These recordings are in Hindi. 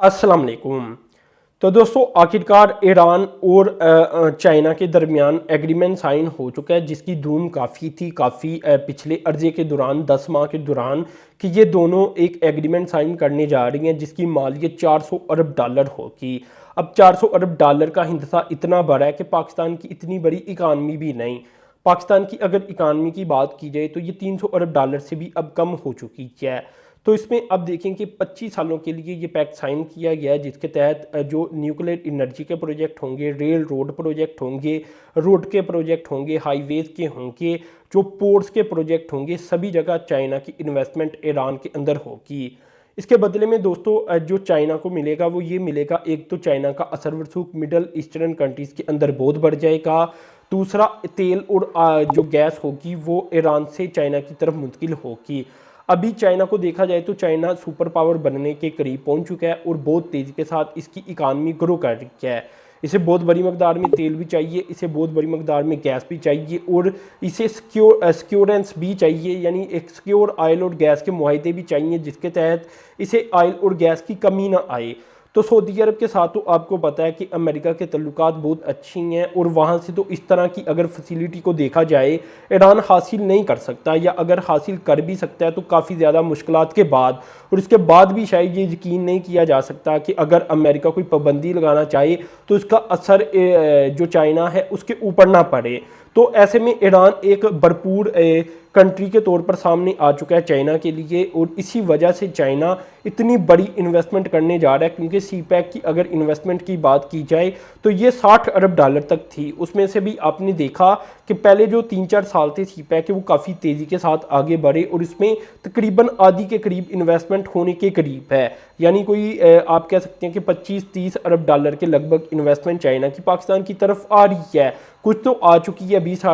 अस्सलाम वालेकुम। तो दोस्तों आखिरकार ईरान और चाइना के दरमियान एग्रीमेंट साइन हो चुका है, जिसकी धूम काफ़ी थी पिछले अर्जे के दौरान 10 माह के दौरान कि ये दोनों एक एग्रीमेंट साइन करने जा रही हैं जिसकी मालियत 400 अरब डॉलर होगी। अब 400 अरब डॉलर का हिस्सा इतना बड़ा है कि पाकिस्तान की इतनी बड़ी इकानमी भी नहीं। पाकिस्तान की अगर इकानमी की बात की जाए तो ये 300 अरब डॉलर से भी अब कम हो चुकी है। तो इसमें अब देखें कि 25 सालों के लिए ये पैक्ट साइन किया गया है, जिसके तहत जो न्यूक्लियर एनर्जी के प्रोजेक्ट होंगे, रेल रोड प्रोजेक्ट होंगे, रोड के प्रोजेक्ट होंगे, हाईवेज़ के होंगे, जो पोर्ट्स के प्रोजेक्ट होंगे, सभी जगह चाइना की इन्वेस्टमेंट ईरान के अंदर होगी। इसके बदले में दोस्तों जो चाइना को मिलेगा वो ये मिलेगा, एक तो चाइना का असर वसूख मिडल ईस्टर्न कंट्रीज़ के अंदर बहुत बढ़ जाएगा। दूसरा, तेल और जो गैस होगी वो ईरान से चाइना की तरफ मुंतकिल होगी। अभी चाइना को देखा जाए तो चाइना सुपर पावर बनने के करीब पहुंच चुका है और बहुत तेज़ी के साथ इसकी इकानमी ग्रो कर रही है। इसे बहुत बड़ी मकदार में तेल भी चाहिए, इसे बहुत बड़ी मकदार में गैस भी चाहिए और इसे सिक्योरेंस भी चाहिए, यानी एक सिक्योर ऑयल और गैस के मुआहदे भी चाहिए जिसके तहत इसे ऑयल और गैस की कमी ना आए। तो सऊदी अरब के साथ तो आपको पता है कि अमेरिका के तल्लुकात बहुत अच्छी हैं और वहाँ से तो इस तरह की अगर फैसिलिटी को देखा जाए ईरान हासिल नहीं कर सकता, या अगर हासिल कर भी सकता है तो काफ़ी ज़्यादा मुश्किलात के बाद, और इसके बाद भी शायद ये यकीन नहीं किया जा सकता कि अगर अमेरिका कोई पाबंदी लगाना चाहे तो इसका असर जो चाइना है उसके ऊपर ना पड़े। तो ऐसे में ईरान एक भरपूर कंट्री के तौर पर सामने आ चुका है चाइना के लिए, और इसी वजह से चाइना इतनी बड़ी इन्वेस्टमेंट करने जा रहा है, क्योंकि सी पैक की अगर इन्वेस्टमेंट की बात की जाए तो ये 60 अरब डॉलर तक थी। उसमें से भी आपने देखा कि पहले जो 3-4 साल थे सी पैक के, वो काफ़ी तेज़ी के साथ आगे बढ़े और इसमें तकरीबन आधी के करीब इन्वेस्टमेंट होने के करीब है, यानी कोई आप कह सकते हैं कि 25-30 अरब डॉलर के लगभग इन्वेस्टमेंट चाइना की पाकिस्तान की तरफ आ रही है। कुछ तो आ चुकी है, 20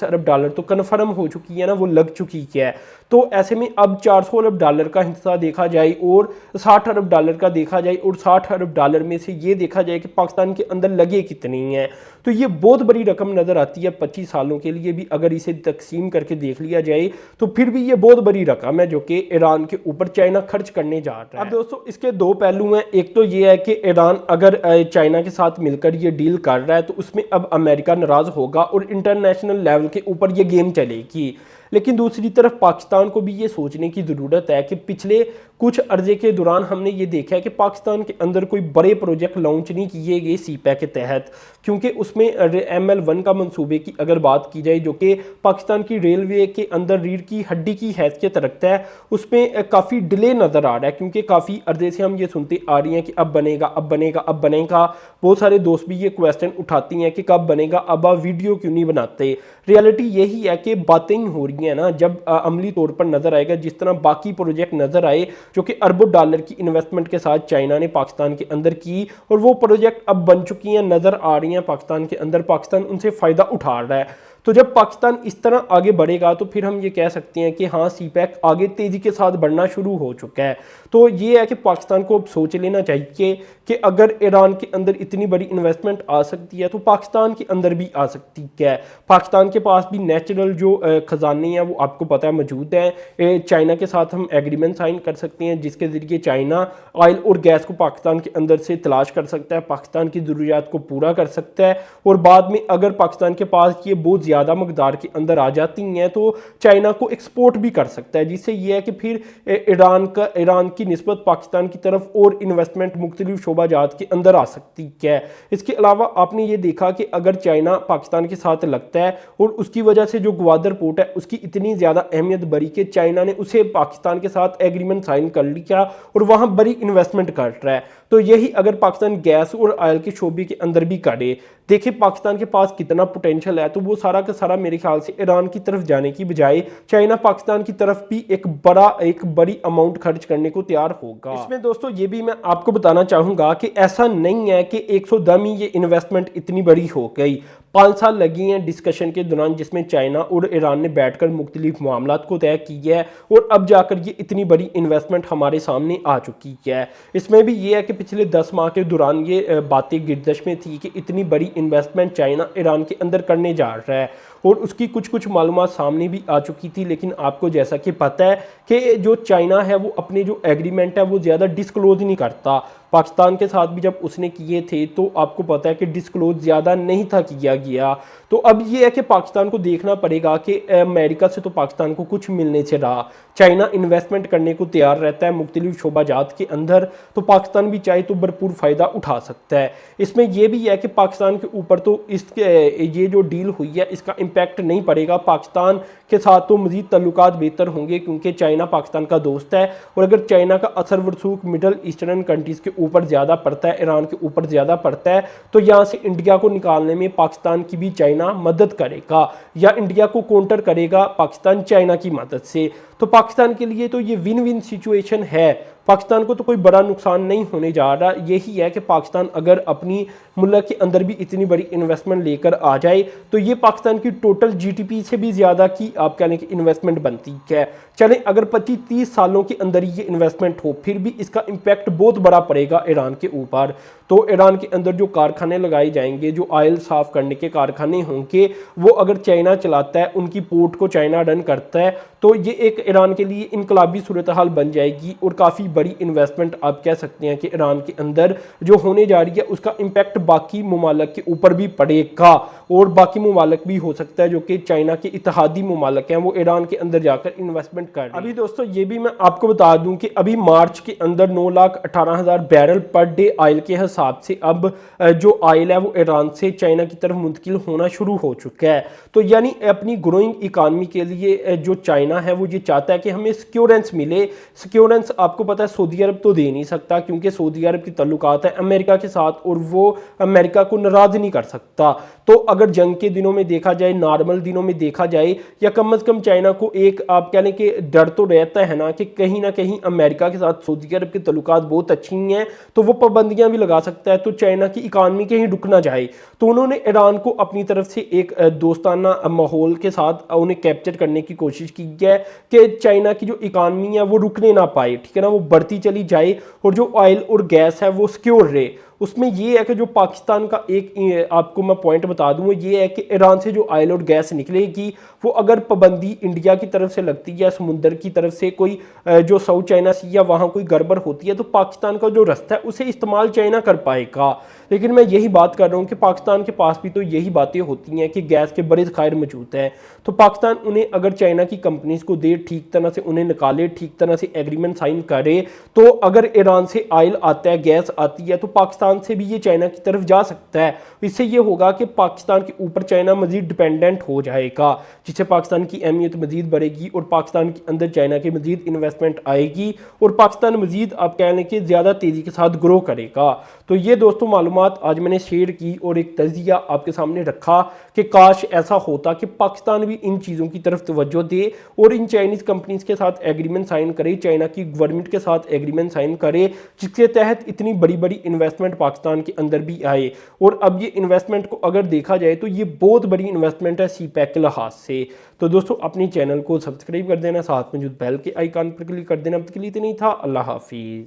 अरब डॉलर तो कन्फर्म हो चुकी है ना, वो लग चुकी है। तो ऐसे में अब 400 अरब डॉलर का हिस्सा देखा जाए और 60 अरब डॉलर का देखा जाए, और 60 अरब डॉलर में से ये देखा जाए कि पाकिस्तान के अंदर लगे कितनी हैं, तो ये बहुत बड़ी रकम नज़र आती है। 25 सालों के लिए भी अगर इसे तकसीम करके देख लिया जाए तो फिर भी ये बहुत बड़ी रकम है जो कि ईरान के ऊपर चाइना खर्च करने जा रहा है। अब दोस्तों इसके दो पहलू हैं। एक तो ये है कि ईरान अगर चाइना के साथ मिलकर ये डील कर रहा है तो उसमें अब अमेरिका नाराज़ होगा और इंटरनेशनल लेवल के ऊपर ये गेम चलेगी। लेकिन दूसरी तरफ पाकिस्तान को भी ये सोचने की ज़रूरत है कि पिछले कुछ अर्जे के दौरान हमने ये देखा है कि पाकिस्तान के अंदर कोई बड़े प्रोजेक्ट लॉन्च नहीं किए गए सी पैक के तहत, क्योंकि उसमें ML1 का मंसूबे की अगर बात की जाए जो कि पाकिस्तान की रेलवे के अंदर रीढ़ की हड्डी की हैसियत रखता है, उसमें काफ़ी डिले नज़र आ रहा है, क्योंकि काफ़ी अर्जे से हम ये सुनते आ रही हैं कि अब बनेगा, अब बनेगा, अब बनेगा। बहुत सारे दोस्त भी ये क्वेश्चन उठाती हैं कि कब बनेगा, अब आप वीडियो क्यों नहीं बनाते। रियलिटी यही है कि बातें ही हो रही हैं ना, जब अमली तौर पर नज़र आएगा, जिस तरह बाकी प्रोजेक्ट नज़र आए जो कि अरबों डॉलर की इन्वेस्टमेंट के साथ चाइना ने पाकिस्तान के अंदर की, और वो प्रोजेक्ट अब बन चुकी हैं, नज़र आ रही हैं पाकिस्तान के अंदर, पाकिस्तान उनसे फ़ायदा उठा रहा है। तो जब पाकिस्तान इस तरह आगे बढ़ेगा तो फिर हम ये कह सकते हैं कि हाँ, सी पैक आगे तेज़ी के साथ बढ़ना शुरू हो चुका है। तो ये है कि पाकिस्तान को अब सोच लेना चाहिए कि अगर ईरान के अंदर इतनी बड़ी इन्वेस्टमेंट आ सकती है तो पाकिस्तान के अंदर भी आ सकती है। पाकिस्तान के पास भी नेचुरल जो ख़जाने हैं वो आपको पता है मौजूद है। चाइना के साथ हम एग्रीमेंट साइन कर सकते हैं जिसके ज़रिए चाइना ऑयल और गैस को पाकिस्तान के अंदर से तलाश कर सकता है, पाकिस्तान की ज़रूरियात को पूरा कर सकता है, और बाद में अगर पाकिस्तान के पास ये बहुत ज़्यादा मकदार के अंदर आ जाती हैं तो चाइना को एक्सपोर्ट भी कर सकता है, जिससे ये है कि फिर ईरान की निस्बत पाकिस्तान की तरफ और इन्वेस्टमेंट मुख्तलिफ शोबाजात के अंदर आ सकती है। इसके अलावा आपने ये देखा कि अगर चाइना पाकिस्तान के साथ लगता है और उसकी वजह से जो ग्वादर पोर्ट है उसकी इतनी ज़्यादा अहमियत बढ़ी कि चाइना ने उसे पाकिस्तान के साथ एग्रीमेंट साइन कर लिया और वहाँ बड़ी इन्वेस्टमेंट कर रहा है। तो यही अगर पाकिस्तान गैस और ऑयल के शोबे के अंदर भी करे, देखिए पाकिस्तान के पास कितना पोटेंशियल है, तो वो सारा का सारा मेरे ख्याल से ईरान की तरफ जाने की बजाय चाइना पाकिस्तान की तरफ भी एक बड़ी अमाउंट खर्च करने को तैयार होगा। इसमें दोस्तों ये भी मैं आपको बताना चाहूँगा कि ऐसा नहीं है कि 110 में ये इन्वेस्टमेंट इतनी बड़ी हो गई। 5 साल लगी हैं डिस्कशन के दौरान, जिसमें चाइना और ईरान ने बैठकर मुख्तलिफ मामलात को तय किया है, और अब जाकर ये इतनी बड़ी इन्वेस्टमेंट हमारे सामने आ चुकी है। इसमें भी ये है कि पिछले 10 माह के दौरान ये बातें गिरदश में थी कि इतनी बड़ी इन्वेस्टमेंट चाइना ईरान के अंदर करने जा रहा है, और उसकी कुछ मालूमात सामने भी आ चुकी थी। लेकिन आपको जैसा कि पता है कि जो चाइना है वो अपने जो एग्रीमेंट है वो ज़्यादा डिस्क्लोज नहीं करता। पाकिस्तान के साथ भी जब उसने किए थे तो आपको पता है कि डिस्क्लोज ज़्यादा नहीं था किया गया। तो अब ये है कि पाकिस्तान को देखना पड़ेगा कि अमेरिका से तो पाकिस्तान को कुछ मिलने से रहा, चाइना इन्वेस्टमेंट करने को तैयार रहता है मुख्तलिफ शोबाजात के अंदर, तो पाकिस्तान भी चाहे तो भरपूर फ़ायदा उठा सकता है। इसमें यह भी है कि पाकिस्तान के ऊपर तो ये जो डील हुई है इसका इम्पैक्ट नहीं पड़ेगा, पाकिस्तान के साथ तो मज़ीद तल्लुकात बेहतर होंगे क्योंकि चाइना पाकिस्तान का दोस्त है। और अगर चाइना का असर वरसूख मिडल ईस्टर्न कंट्रीज़ के ऊपर ज़्यादा पड़ता है, ईरान के ऊपर ज़्यादा पड़ता है, तो यहाँ से इंडिया को निकालने में पाकिस्तान की भी चाइना मदद करेगा या इंडिया को काउंटर करेगा पाकिस्तान चाइना की मदद से। तो पाकिस्तान के लिए तो ये विन विन सिचुएशन है, पाकिस्तान को तो कोई बड़ा नुकसान नहीं होने जा रहा। यही है कि पाकिस्तान अगर अपनी मुल्क के अंदर भी इतनी बड़ी इन्वेस्टमेंट लेकर आ जाए तो ये पाकिस्तान की टोटल जीडीपी से भी ज़्यादा की आप कहने की इन्वेस्टमेंट बनती है। चलें अगर 25-30 सालों के अंदर ये इन्वेस्टमेंट हो फिर भी इसका इम्पैक्ट बहुत बड़ा पड़ेगा ईरान के ऊपर। तो ईरान के अंदर जो कारखाने लगाए जाएंगे, जो ऑयल साफ़ करने के कारखाने होंगे, वो अगर चाइना चलाता है, उनकी पोर्ट को चाइना रन करता है, तो ये एक ईरान के लिए इनकलाबी सूरत हाल बन जाएगी और काफ़ी बड़ी इन्वेस्टमेंट आप कह सकते हैं कि ईरान के अंदर जो होने जा रही है उसका इम्पैक्ट बाकी ममालिक के ऊपर भी पड़ेगा। और बाकी ममालिक भी हो सकता है जो कि चाइना के इत्तेहादी ममालिक हैं वो ईरान के अंदर जाकर इन्वेस्टमेंट कर रहे हैं। अभी दोस्तों ये भी मैं आपको बता दूं कि अभी मार्च के अंदर 9,18,000 बैरल पर डे ऑयल के हिसाब से अब जो ऑयल है वो ईरान से चाइना की तरफ मुंतकिल होना शुरू हो चुका है। तो यानी अपनी ग्रोइंग इकानमी के लिए जो चाइना है वो ये चाहता है कि हमें सिक्योरेंस मिले। सिक्योरेंस आपको पता है सऊदी अरब तो दे नहीं सकता क्योंकि सऊदी अरब की ताल्लुकात है अमेरिका के साथ और वो अमेरिका को नाराज़ नहीं कर सकता। तो अगर जंग के दिनों में देखा जाए, नॉर्मल दिनों में देखा जाए, या कम अज़ कम चाइना को एक आप कहने के डर तो रहता है ना कहीं अमेरिका के साथ सऊदी अरब के ताल्लुकात बहुत अच्छी हैं तो वो पाबंदियां भी लगा सकता है तो चाइना की इकानमी कहीं रुक ना जाए। तो उन्होंने ईरान को अपनी तरफ से एक दोस्ताना माहौल के साथ उन्हें कैप्चर करने की कोशिश की है कि चाइना की जो इकानमी है वो रुकने ना पाए, ठीक है ना, वो बढ़ती चली जाए और जो ऑयल और गैस है वो सिक्योर रहे। उसमें ये है कि जो पाकिस्तान का एक आपको मैं पॉइंट बता दूं वो ये है कि ईरान से जो ऑयल और गैस निकलेगी वो अगर पाबंदी इंडिया की तरफ से लगती है, समुंदर की तरफ से कोई जो साउथ चाइना सी या वहाँ कोई गड़बड़ होती है तो पाकिस्तान का जो रास्ता है उसे इस्तेमाल चाइना कर पाएगा। लेकिन मैं यही बात कर रहा हूँ कि पाकिस्तान के पास भी तो यही बातें होती हैं कि गैस के बड़े ज़खायर मौजूद हैं, तो पाकिस्तान उन्हें अगर चाइना की कंपनीज को दे, ठीक तरह से उन्हें निकाले, ठीक तरह से एग्रीमेंट साइन करे, तो अगर ईरान से ऑयल आता है, गैस आती है, तो पाकिस्तान से भी ये चाइना की तरफ जा सकता है। इससे ये होगा कि पाकिस्तान के ऊपर चाइना मजीद डिपेंडेंट हो जाएगा, जिससे पाकिस्तान की अहमियत मजीद बढ़ेगी और पाकिस्तान के अंदर चाइना की मजीद इन्वेस्टमेंट आएगी और पाकिस्तान मजीद आप कहने के ज़्यादा तेज़ी के साथ ग्रो करेगा। तो ये दोस्तों मालूमात आज मैंने शेयर की और एक तजिया आपके सामने रखा कि काश ऐसा होता कि पाकिस्तान भी इन चीज़ों की तरफ तवज्जो दे और इन चाइनीज़ कंपनीज के साथ एग्रीमेंट साइन करे, चाइना की गवर्नमेंट के साथ एग्रीमेंट साइन करे, जिसके तहत इतनी बड़ी बड़ी इन्वेस्टमेंट पाकिस्तान के अंदर भी आए। और अब ये इन्वेस्टमेंट को अगर देखा जाए तो ये बहुत बड़ी इन्वेस्टमेंट है सीपैक के लिहाज से। तो दोस्तों अपनी चैनल को सब्सक्राइब कर देना, साथ में जो बेल के आइकन पर क्लिक कर देना। अब तक के लिए इतना ही था। अल्लाह हाफिज़।